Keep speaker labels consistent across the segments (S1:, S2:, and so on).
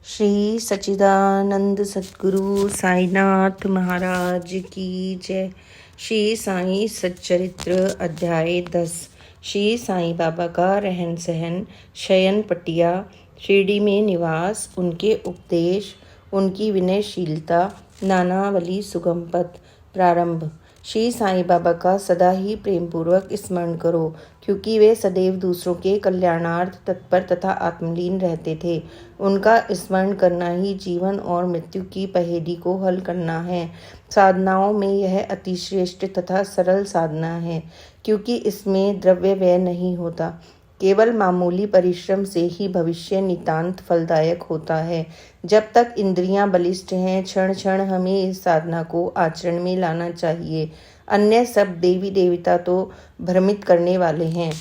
S1: श्री सच्चिदानंद सद्गुरु साईनाथ महाराज की जय। श्री साईं सच्चरित्र अध्याय 10। श्री साईं बाबा का रहन सहन, शयन पटिया, शिरडी में निवास, उनके उपदेश, उनकी विनयशीलता, नानावली सुगम पथ। प्रारंभ। श्री साईं बाबा का सदा ही प्रेमपूर्वक स्मरण करो, क्योंकि वे सदैव दूसरों के कल्याणार्थ तत्पर तथा आत्मलीन रहते थे। उनका स्मरण करना ही जीवन और मृत्यु की पहेली को हल करना है। साधनाओं में यह अति श्रेष्ठ तथा सरल साधना है, क्योंकि इसमें द्रव्य व्यय नहीं होता। केवल मामूली परिश्रम से ही भविष्य नितांत फलदायक होता है। जब तक इंद्रियां बलिष्ठ हैं, क्षण क्षण हमें इस साधना को आचरण में लाना चाहिए। अन्य सब देवी देवता तो भ्रमित करने वाले हैं।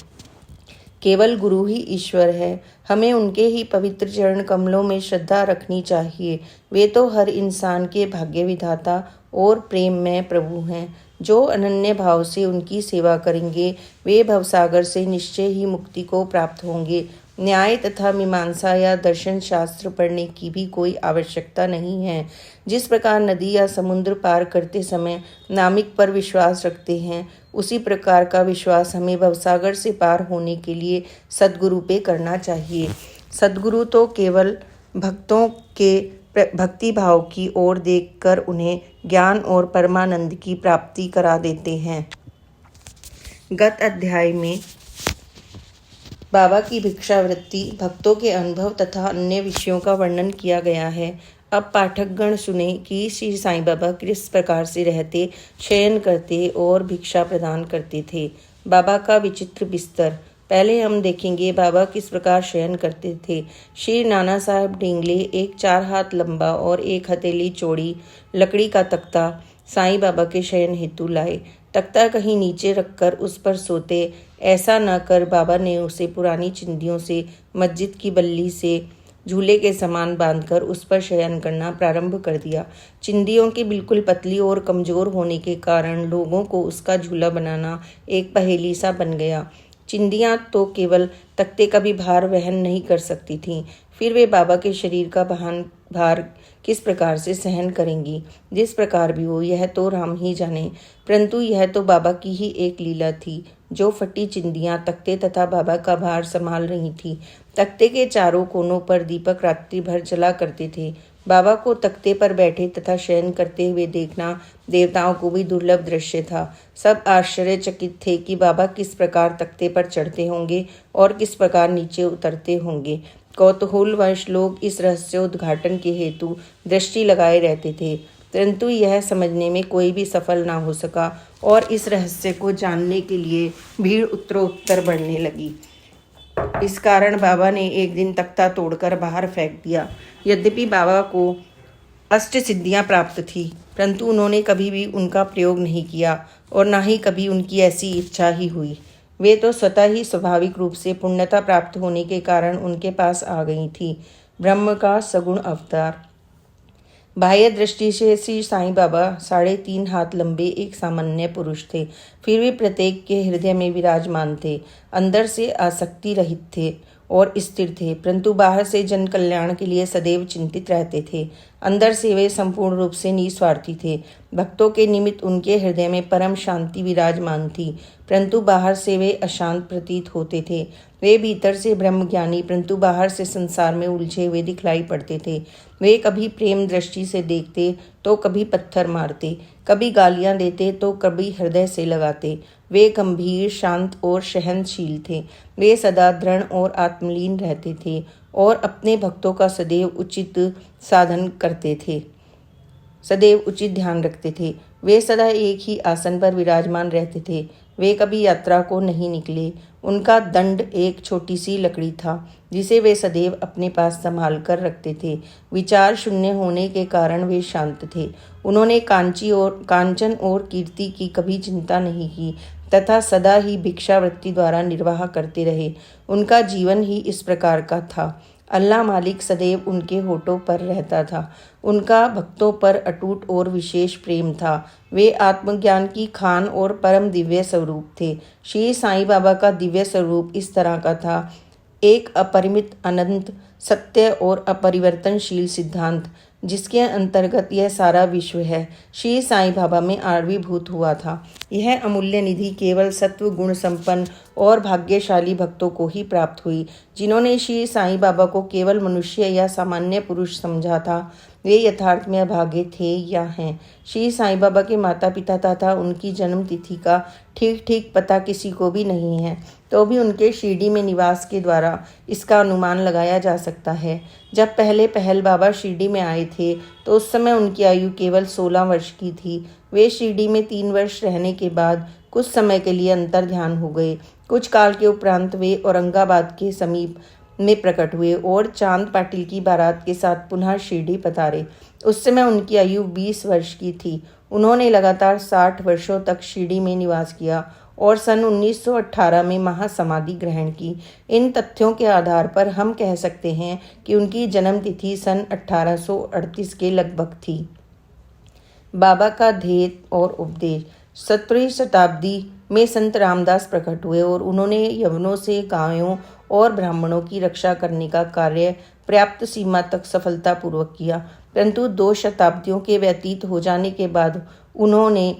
S1: केवल गुरु ही ईश्वर है। हमें उनके ही पवित्र चरण कमलों में श्रद्धा रखनी चाहिए। वे तो हर इंसान के भाग्य विधाता और प्रेम में प्रभु हैं। जो अनन्य भाव से उनकी सेवा करेंगे, वे भवसागर से निश्चय ही मुक्ति को प्राप्त होंगे। न्याय तथा मीमांसा या दर्शन शास्त्र पढ़ने की भी कोई आवश्यकता नहीं है। जिस प्रकार नदी या समुद्र पार करते समय नाविक पर विश्वास रखते हैं, उसी प्रकार का विश्वास हमें भवसागर से पार होने के लिए सद्गुरु पे करना चाहिए। सद्गुरु तो केवल भक्तों के भक्ति भाव की ओर देखकर उन्हें ज्ञान और परमानंद की प्राप्ति करा देते हैं। गत अध्याय में बाबा की भिक्षावृत्ति, भक्तों के अनुभव तथा अन्य विषयों का वर्णन किया गया है। अब पाठकगण सुने कि श्री साईं बाबा किस प्रकार से रहते, शयन करते और भिक्षा प्रदान करते थे। बाबा का विचित्र बिस्तर। पहले हम देखेंगे बाबा किस प्रकार शयन करते थे। श्री नाना साहब ढींगले एक 4 हाथ लंबा और 1 हथेली चौड़ी लकड़ी का तख्ता साईं बाबा के शयन हेतु लाए। तख्ता कहीं नीचे रखकर उस पर सोते। ऐसा न कर बाबा ने उसे पुरानी चिंदियों से, मस्जिद की बल्ली से झूले के समान बांधकर उस पर शयन करना प्रारंभ कर दिया। चिंदियों की बिल्कुल पतली और कमजोर होने के कारण लोगों को उसका झूला बनाना एक पहेली सा बन गया। चिंदियाँ तो केवल तख्ते का भी भार वहन नहीं कर सकती थीं, फिर वे बाबा के शरीर का भार किस प्रकार से सहन करेंगी। जिस प्रकार भी हो, यह तो राम ही जाने, परंतु यह तो बाबा की ही एक लीला थी। जो फटी चिंदियाँ तख्ते तथा बाबा का भार संभाल रही थी। तख्ते के चारों कोनों पर दीपक रात्रि भर जला करते थे। बाबा को तख्ते पर बैठे तथा शयन करते हुए देखना देवताओं को भी दुर्लभ दृश्य था। सब आश्चर्यचकित थे कि बाबा किस प्रकार तख्ते पर चढ़ते होंगे और किस प्रकार नीचे उतरते होंगे। कौतूहलवश लोग इस रहस्योद्घाटन के हेतु दृष्टि लगाए रहते थे, परंतु यह समझने में कोई भी सफल ना हो सका और इस रहस्य को जानने के लिए भीड़ उत्तरोत्तर बढ़ने लगी। इस कारण बाबा ने एक दिन तख्ता तोड़कर बाहर फेंक दिया। यद्यपि बाबा को अष्ट सिद्धियां प्राप्त थी, परंतु उन्होंने कभी भी उनका प्रयोग नहीं किया और ना ही कभी उनकी ऐसी इच्छा ही हुई। वे तो स्वतः ही स्वाभाविक रूप से पुण्यता प्राप्त होने के कारण उनके पास आ गई थी। ब्रह्म का सगुण अवतार। बाह्य दृष्टि से श्री साईं बाबा 3.5 हाथ लंबे एक सामान्य पुरुष थे, फिर भी प्रत्येक के हृदय में विराजमान थे। अंदर से आसक्ति रहित थे और स्थिर थे, परंतु बाहर से जन कल्याण के लिए सदैव चिंतित रहते थे। अंदर से वे संपूर्ण रूप से निस्वार्थी थे। भक्तों के निमित्त उनके हृदय में परम शांति विराजमान थी, परंतु बाहर से वे अशांत प्रतीत होते थे। वे भीतर से ब्रह्मज्ञानी, परंतु बाहर से संसार में उलझे हुए दिखलाई पड़ते थे। वे कभी प्रेम दृष्टि से देखते तो कभी पत्थर मारते, कभी गालियां देते तो कभी हृदय से लगाते। वे गंभीर, शांत और सहनशील थे। वे सदा दृढ़ और आत्मलीन रहते थे और अपने भक्तों का सदैव उचित साधन करते थे, सदैव उचित ध्यान रखते थे। वे सदा एक ही आसन पर विराजमान रहते थे। वे कभी यात्रा को नहीं निकले। उनका दंड एक छोटी सी लकड़ी था, जिसे वे सदैव अपने पास संभाल कर रखते थे। विचार शून्य होने के कारण वे शांत थे। उन्होंने कांचन और कीर्ति की कभी चिंता नहीं की तथा सदा ही भिक्षावृत्ति द्वारा निर्वाह करते रहे। उनका जीवन ही इस प्रकार का था। अल्लाह मालिक सदैव उनके होठों पर रहता था। उनका भक्तों पर अटूट और विशेष प्रेम था। वे आत्मज्ञान की खान और परम दिव्य स्वरूप थे। श्री साईं बाबा का दिव्य स्वरूप इस तरह का था। एक अपरिमित, अनंत, सत्य और अपरिवर्तनशील सिद्धांत जिसके अंतर्गत यह सारा विश्व है, श्री साईं बाबा में आविर्भूत हुआ था। यह अमूल्य निधि केवल सत्व गुण संपन्न और भाग्यशाली भक्तों को ही प्राप्त हुई। जिन्होंने श्री साईं बाबा को केवल मनुष्य या सामान्य पुरुष समझा था, वे यथार्थ में अभागे थे या हैं। श्री साईं बाबा के माता पिता तथा उनकी जन्म तिथि का ठीक ठीक पता किसी को भी नहीं है, तो भी उनके शिरडी में निवास के द्वारा इसका अनुमान लगाया जा सकता है। जब पहल बाबा शिरडी में आए थे तो उस समय उनकी आयु केवल 16 वर्ष की थी। वे शिरडी में 3 वर्ष रहने के बाद कुछ समय के लिए अंतर ध्यान हो गए। कुछ काल के उपरांत वे औरंगाबाद के समीप में प्रकट हुए और चांद पाटिल की बारात के साथ पुनः शिरडी पधारे। उस समय उनकी आयु 20 वर्ष की थी। उन्होंने लगातार 60 वर्षों तक शिरडी में निवास किया और सन 1918 में महासमाधि ग्रहण की। इन तथ्यों के आधार पर हम कह सकते हैं कि उनकी जन्म तिथि सन 1838 के लगभग थी। बाबा का ध्येय और उपदेश। 17वीं शताब्दी में संत रामदास प्रकट हुए और उन्होंने यवनों से गायों और ब्राह्मणों की रक्षा करने का कार्य पर्याप्त सीमा तक सफलतापूर्वक किया, परंतु 2 शताब्दियों के व्यतीत हो जाने के बाद उन्होंने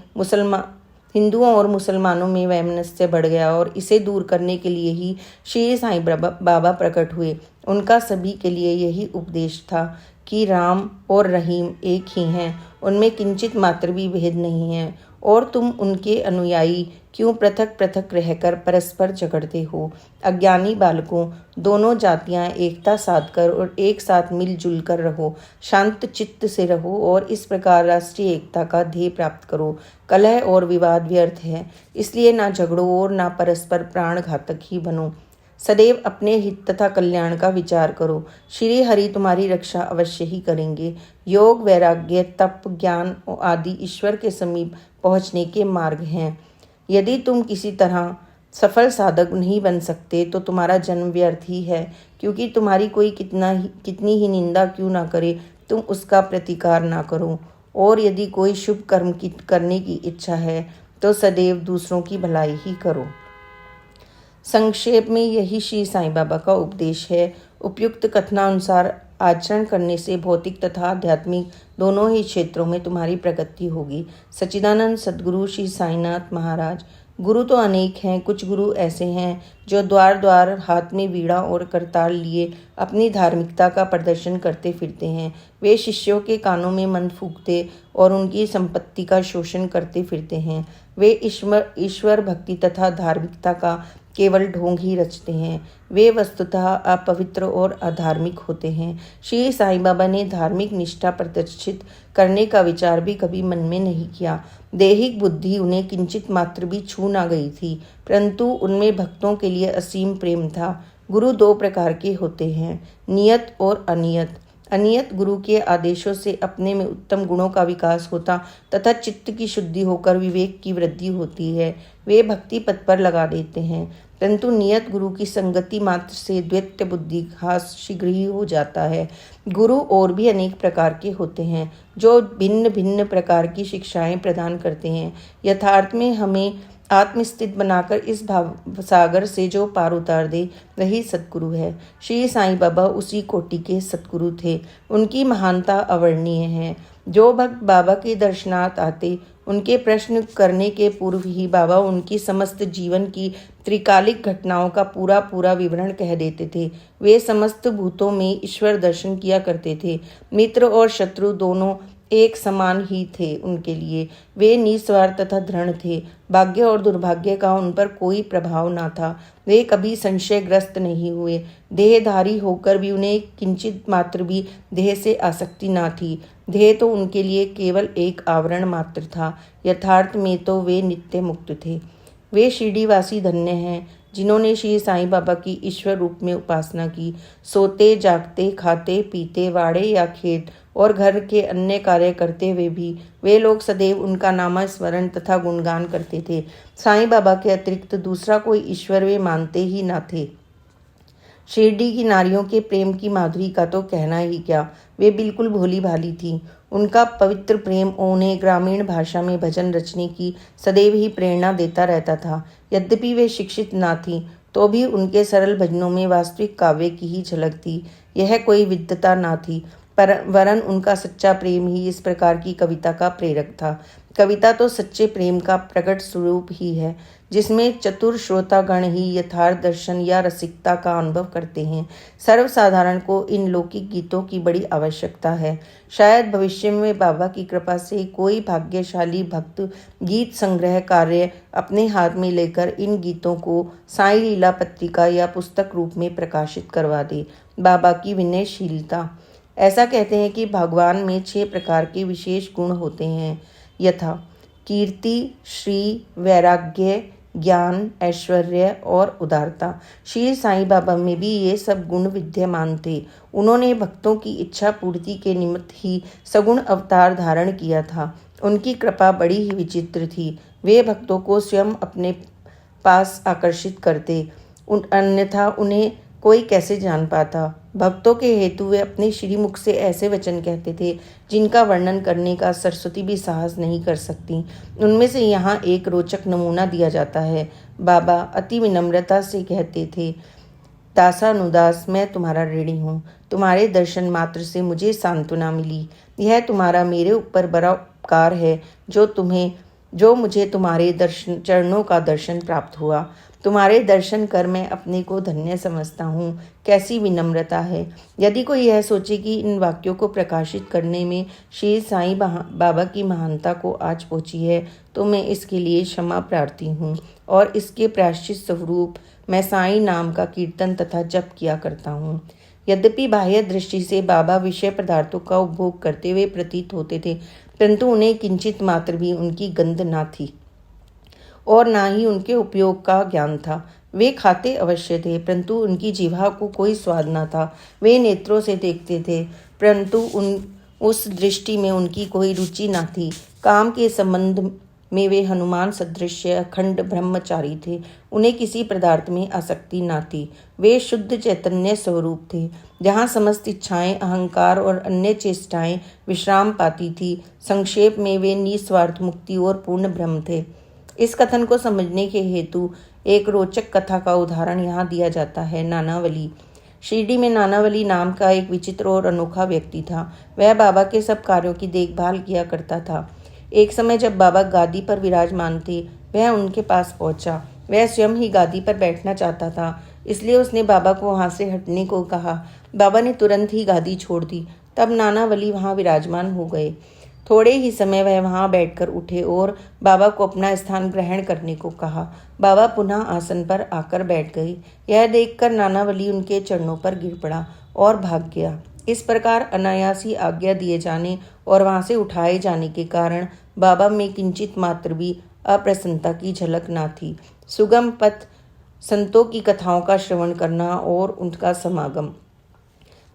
S1: हिंदुओं और मुसलमानों में वैमनस्य बढ़ गया और इसे दूर करने के लिए ही श्री साईं बाबा प्रकट हुए। उनका सभी के लिए यही उपदेश था कि राम और रहीम एक ही हैं, उनमें किंचित मात्र भी भेद नहीं है, और तुम उनके अनुयायी क्यों पृथक पृथक रहकर परस्पर झगड़ते हो। अज्ञानी बालकों, दोनों जातियां एकता साधकर और एक साथ मिलजुल कर रहो, शांत चित्त से रहो और इस प्रकार राष्ट्रीय एकता का ध्येय प्राप्त करो। कलह और विवाद व्यर्थ है, इसलिए ना झगड़ो और ना परस्पर प्राण घातक ही बनो। सदैव अपने हित तथा कल्याण का विचार करो। श्री हरि तुम्हारी रक्षा अवश्य ही करेंगे। योग, वैराग्य, तप, ज्ञान आदि ईश्वर के समीप पहुँचने के मार्ग हैं। यदि तुम किसी तरह सफल साधक नहीं बन सकते तो तुम्हारा जन्म व्यर्थ ही है, क्योंकि तुम्हारी कोई कितनी ही निंदा क्यों ना करे, तुम उसका प्रतिकार ना करो। और यदि कोई शुभ कर्म करने की इच्छा है तो सदैव दूसरों की भलाई ही करो। संक्षेप में यही श्री साईं बाबा का उपदेश है। उपयुक्त कथनानुसार आचरण करने से भौतिक तथा आध्यात्मिक दोनों ही क्षेत्रों में तुम्हारी प्रगति होगी। सच्चिदानंद सद्गुरु श्री साईनाथ महाराज। गुरु तो अनेक हैं। कुछ गुरु ऐसे हैं जो द्वार द्वार हाथ में वीणा और करताल लिए अपनी धार्मिकता का प्रदर्शन करते फिरते हैं। वे शिष्यों के कानों में मंत्र फूंकते और उनकी संपत्ति का शोषण करते फिरते हैं। वे ईश्वर भक्ति तथा धार्मिकता का केवल ढोंग ही रचते हैं। वे वस्तुतः अपवित्र और अधार्मिक होते हैं। श्री साईं बाबा ने धार्मिक निष्ठा प्रदर्शित करने का विचार भी कभी मन में नहीं किया। दैहिक बुद्धि उन्हें किंचित मात्र भी छू ना गई थी, परंतु उनमें भक्तों के लिए असीम प्रेम था। गुरु 2 प्रकार के होते हैं, नियत और अनियत। अनियत गुरु के आदेशों से अपने में उत्तम गुणों का विकास होता तथा चित्त की शुद्धि होकर विवेक की वृद्धि होती है। वे भक्ति पथ पर लगा देते हैं, परंतु नियत गुरु की संगति मात्र से द्वैत बुद्धि घास शीघ्र ही हो जाता है। गुरु और भी अनेक प्रकार के होते हैं जो भिन्न भिन्न प्रकार की शिक्षाएं प्रदान करते हैं। यथार्थ में हमें आत्मस्थित बनाकर इस भाव सागर से जो पार उतार दे, वही सतगुरु है। श्री साईं बाबा उसी कोटि के सतगुरु थे। उनकी महानता अवर्णनीय है। जो भक्त बाबा के दर्शनार्थ आते, उनके प्रश्न करने के पूर्व ही बाबा उनकी समस्त जीवन की त्रिकालिक घटनाओं का पूरा विवरण कह देते थे। वे समस्त भूतों में ईश्वर दर्शन किया करते थे। मित्र और शत्रु दोनों एक समान ही थे उनके लिए। वे निस्वार्थ तथा दृढ़ थे। भाग्य और दुर्भाग्य का उन पर कोई प्रभाव ना था। वे कभी संशयग्रस्त नहीं हुए। देहधारी होकर भी उन्हें किंचित मात्र भी देह से आसक्ति ना थी। देह तो उनके लिए केवल एक आवरण मात्र था। यथार्थ में तो वे नित्य मुक्त थे। वे शिरडीवासी धन्य हैं जिन्होंने श्री साईं बाबा की ईश्वर रूप में उपासना की। सोते जागते, खाते पीते, वाड़े या खेत और घर के अन्य कार्य करते हुए भी वे लोग सदैव उनका नाम स्मरण तथा गुणगान करते थे। साईं बाबा के अतिरिक्त दूसरा कोई ईश्वर वे मानते ही न थे। शिरडी की नारियों के प्रेम की माधुरी का तो कहना ही क्या, वे बिल्कुल भोली भाली थीं। उनका पवित्र प्रेम उन्हें ग्रामीण भाषा में भजन रचने की सदैव ही प्रेरणा देता रहता था। यद्यपि वे शिक्षित ना थीं, तो भी उनके सरल भजनों में वास्तविक काव्य की ही झलक थी। यह कोई विद्वता ना थी, पर वरन उनका सच्चा प्रेम ही इस प्रकार की कविता का प्रेरक था। कविता तो सच्चे प्रेम का प्रकट स्वरूप ही है, जिसमें चतुर श्रोतागण ही यथार्थ दर्शन या रसिकता का अनुभव करते हैं। सर्वसाधारण को इन लौकिक गीतों की बड़ी आवश्यकता है। शायद भविष्य में बाबा की कृपा से कोई भाग्यशाली भक्त गीत संग्रह कार्य अपने हाथ में लेकर इन गीतों को साई लीला पत्रिका या पुस्तक रूप में प्रकाशित करवा दे। बाबा की विनयशीलता। ऐसा कहते हैं कि भगवान में 6 प्रकार के विशेष गुण होते हैं, यथा कीर्ति, श्री, वैराग्य, ज्ञान, ऐश्वर्य और उदारता। श्री साईं बाबा में भी ये सब गुण विद्यमान थे। उन्होंने भक्तों की इच्छा पूर्ति के निमित्त ही सगुण अवतार धारण किया था। उनकी कृपा बड़ी ही विचित्र थी। वे भक्तों को स्वयं अपने पास आकर्षित करते, अन्यथा उन्हें कोई कैसे जान पाता। भक्तों के हेतु वे अपने श्रीमुख से ऐसे वचन कहते थे जिनका वर्णन करने का सरस्वती भी साहस नहीं कर सकती। उनमें से यहाँ एक रोचक नमूना दिया जाता है। बाबा अति विनम्रता से कहते थे, दासानुदास मैं तुम्हारा ऋणी हूँ। तुम्हारे दर्शन मात्र से मुझे सांत्वना मिली। यह तुम्हारा मेरे ऊपर बड़ा उपकार है जो मुझे तुम्हारे चरणों का दर्शन प्राप्त हुआ। तुम्हारे दर्शन कर मैं अपने को धन्य समझता हूँ। कैसी विनम्रता है। यदि कोई यह सोचे कि इन वाक्यों को प्रकाशित करने में श्री साईं बाबा की महानता को आज पहुँची है, तो मैं इसके लिए क्षमा प्रार्थी हूँ और इसके प्रायश्चित स्वरूप मैं साईं नाम का कीर्तन तथा जप किया करता हूँ। यद्यपि बाह्य दृष्टि से बाबा विषय पदार्थों का उपभोग करते हुए प्रतीत होते थे, परंतु उन्हें किंचित मात्र भी उनकी गंध ना थी और ना ही उनके उपयोग का ज्ञान था। वे खाते अवश्य थे, परंतु उनकी जिह्वा को कोई स्वाद न था। वे नेत्रों से देखते थे, परंतु उस दृष्टि में उनकी कोई रुचि न थी। काम के संबंध में वे हनुमान सदृश अखंड ब्रह्मचारी थे। उन्हें किसी पदार्थ में आसक्ति न थी। वे शुद्ध चैतन्य स्वरूप थे, जहाँ समस्त इच्छाएं, अहंकार और अन्य चेष्टाएं विश्राम पाती थी। संक्षेप में वे निस्वार्थ मुक्ति और पूर्ण ब्रह्म थे। इस कथन को समझने के हेतु एक रोचक कथा का उदाहरण यहाँ दिया जाता है। नानावली। शिरडी में नानावली नाम का एक विचित्र और अनोखा व्यक्ति था। वह बाबा के सब कार्यों की देखभाल किया करता था। एक समय जब बाबा गादी पर विराजमान थे, वह उनके पास पहुंचा। वह स्वयं ही गादी पर बैठना चाहता था, इसलिए उसने बाबा को वहां से हटने को कहा। बाबा ने तुरंत ही गादी छोड़ दी। तब नानावली वहां विराजमान हो गए। थोड़े ही समय वह वहां बैठकर उठे और बाबा को अपना स्थान ग्रहण करने को कहा। बाबा पुनः आसन पर आकर बैठ गए। यह देखकर नानावली उनके चरणों पर गिर पड़ा और भाग गया। इस प्रकार अनायासी आज्ञा दिए जाने और वहां से उठाए जाने के कारण बाबा में किंचित मात्र भी अप्रसन्नता की झलक न थी। सुगम पथ, संतों की कथाओं का श्रवण करना और उनका समागम।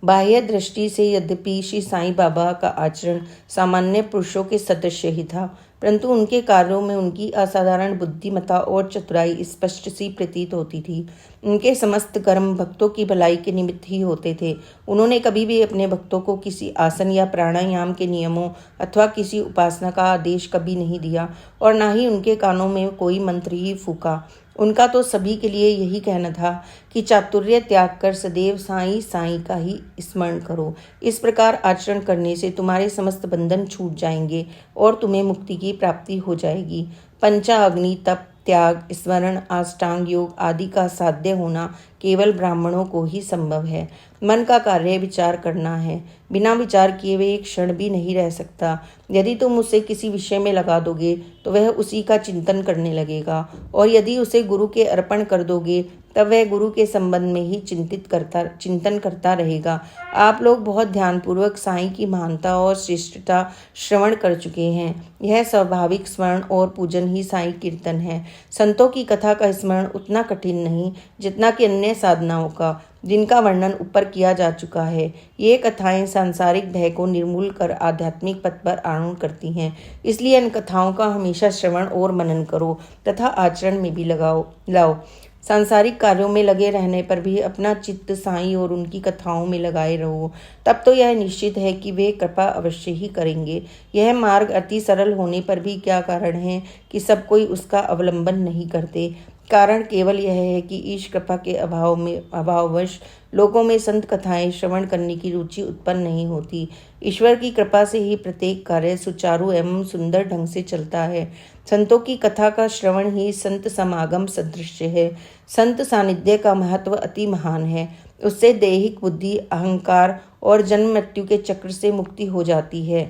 S1: बाह्य दृष्टि से यद्यपि श्री साईं बाबा का आचरण सामान्य पुरुषों के सदृश ही था, परंतु उनके कार्यों में उनकी असाधारण बुद्धिमत्ता और चतुराई स्पष्ट सी प्रतीत होती थी। उनके समस्त कर्म भक्तों की भलाई के निमित्त ही होते थे। उन्होंने कभी भी अपने भक्तों को किसी आसन या प्राणायाम के नियमों अथवा किसी उपासना का आदेश कभी नहीं दिया और न ही उनके कानों में कोई मंत्र ही फूका। उनका तो सभी के लिए यही कहना था कि चातुर्य त्याग कर सदैव साईं साईं का ही स्मरण करो। इस प्रकार आचरण करने से तुम्हारे समस्त बंधन छूट जाएंगे और तुम्हें मुक्ति की प्राप्ति हो जाएगी। पंचा अग्नि, तप, त्याग, स्मरण, अष्टांग योग आदि का साध्य होना केवल ब्राह्मणों को ही संभव है। मन का कार्य विचार करना है। बिना विचार किए वे एक क्षण भी नहीं रह सकता। यदि तुम उसे किसी विषय में लगा दोगे तो वह उसी का चिंतन करने लगेगा, और यदि उसे गुरु के अर्पण कर दोगे तब वह गुरु के संबंध में ही चिंतन करता रहेगा। आप लोग बहुत ध्यानपूर्वक साईं की महानता और श्रेष्ठता श्रवण कर चुके हैं। यह स्वाभाविक स्मरण और पूजन ही साईं कीर्तन है। संतों की कथा का स्मरण उतना कठिन नहीं जितना कि अन्य साधनाओं का, जिनका वर्णन ऊपर किया जा चुका है। ये कथाएं सांसारिक भय को निर्मूल कर आध्यात्मिक पथ पर आरूढ़ करती हैं। इसलिए इन कथाओं का हमेशा श्रवण और मनन करो तथा आचरण में भी लाओ। सांसारिक कार्यों में लगे रहने पर भी अपना चित्त साईं और उनकी कथाओं में लगाए रहो। तब तो यह निश्चित है कि वे कृपा अवश्य ही करेंगे। यह मार्ग अति सरल होने पर भी क्या कारण है कि सब कोई उसका अवलंबन नहीं करते। कारण केवल यह है कि ईश कृपा के अभाववश लोगों में संत कथाएं श्रवण करने की रुचि उत्पन्न नहीं होती। ईश्वर की कृपा से ही प्रत्येक कार्य सुचारू एवं सुंदर ढंग से चलता है। संतों की कथा का श्रवण ही संत समागम सदृश है। संत सानिध्य का महत्व अति महान है। उससे दैहिक बुद्धि, अहंकार और जन्म मृत्यु के चक्र से मुक्ति हो जाती है।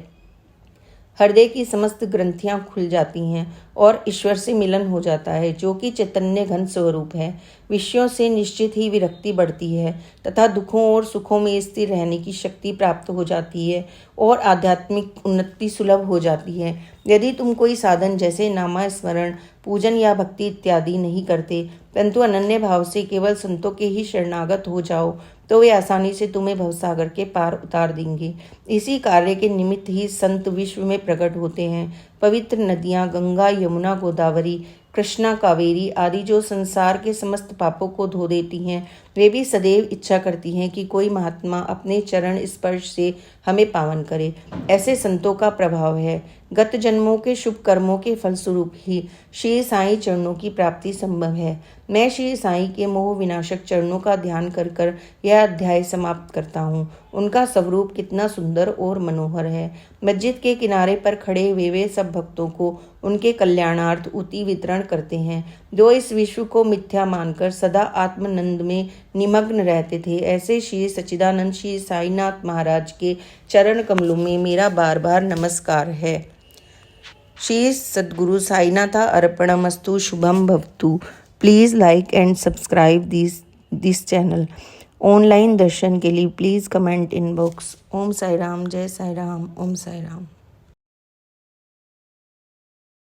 S1: हृदय की समस्त ग्रंथियां खुल जाती हैं और ईश्वर से मिलन हो जाता है, जो कि चैतन्य घन स्वरूप है। विषयों से निश्चित ही विरक्ति बढ़ती है तथा दुखों और सुखों में स्थिर रहने की शक्ति प्राप्त हो जाती है और आध्यात्मिक उन्नति सुलभ हो जाती है। यदि तुम कोई साधन जैसे नामा स्मरण, पूजन या भक्ति इत्यादि नहीं करते, परंतु अनन्य भाव से केवल संतों के ही शरणागत हो जाओ, तो वे आसानी से तुम्हें भवसागर के पार उतार देंगे। इसी कार्य के निमित्त ही संत विश्व में प्रकट होते हैं। पवित्र नदियाँ गंगा, यमुना, गोदावरी, कृष्णा, कावेरी आदि जो संसार के समस्त पापों को धो देती हैं, वे भी सदैव इच्छा करती हैं कि कोई महात्मा अपने चरण स्पर्श से हमें पावन करे। ऐसे संतों का प्रभाव है। गत जन्मों के शुभ कर्मों के फलस्वरूप ही श्री साईं चरणों की प्राप्ति संभव है। मैं श्री साईं के मोह विनाशक चरणों का ध्यान कर कर यह अध्याय समाप्त करता हूँ। उनका स्वरूप कितना सुंदर और मनोहर है। मस्जिद के किनारे पर खड़े हुए वे सब भक्तों को उनके कल्याणार्थ उति वितरण करते हैं, जो इस विश्व को मिथ्या मानकर सदा आत्मानंद में निमग्न रहते थे। ऐसे श्री सच्चिदानंद श्री साईनाथ महाराज के चरण कमलों में मेरा बार बार नमस्कार है। श्री सद्गुरु साईनाथा अर्पणमस्तु। शुभम भवतु। Please like and subscribe this channel. Online दर्शन के लिए please comment in box. Om Sai Ram, जय साई राम, ओम साई राम।